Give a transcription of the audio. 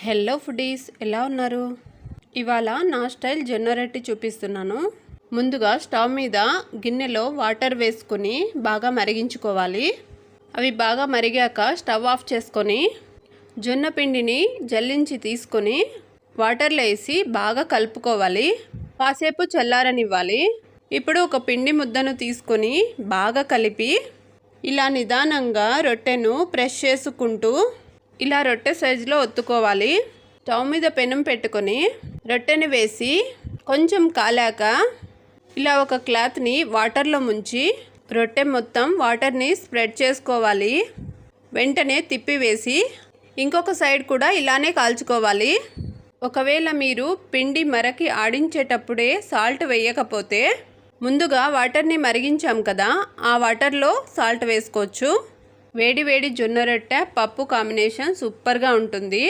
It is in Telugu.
హలో ఫుడీస్, ఎలా ఉన్నారు? ఇవాళ నా స్టైల్ జొన్న రొట్టె చూపిస్తున్నాను. ముందుగా స్టవ్ మీద గిన్నెలో వాటర్ వేసుకొని బాగా మరిగించుకోవాలి. అవి బాగా మరిగాక స్టవ్ ఆఫ్ చేసుకొని జొన్న పిండిని జల్లించి తీసుకొని వాటర్లో వేసి బాగా కలుపుకోవాలి. కాసేపు చల్లారనివ్వాలి. ఇప్పుడు ఒక పిండి ముద్దను తీసుకొని బాగా కలిపి ఇలా నిదానంగా రొట్టెను ప్రెస్ చేసుకుంటూ ఇలా రొట్టె సైజులో ఒత్తుకోవాలి. స్టవ్ మీద పెనం పెట్టుకొని రొట్టెని వేసి కొంచెం కాలాక ఇలా ఒక క్లాత్ని వాటర్లో ముంచి రొట్టె మొత్తం వాటర్ని స్ప్రెడ్ చేసుకోవాలి. వెంటనే తిప్పివేసి ఇంకొక సైడ్ కూడా ఇలానే కాల్చుకోవాలి. ఒకవేళ మీరు పిండి మరకి ఆడించేటప్పుడే సాల్ట్ వేయకపోతే ముందుగా వాటర్ని మరిగించాం కదా, ఆ వాటర్లో సాల్ట్ వేసుకోవచ్చు. వేడి వేడి జొన్న రొట్టె పప్పు కాంబినేషన్ సూపర్గా ఉంటుంది.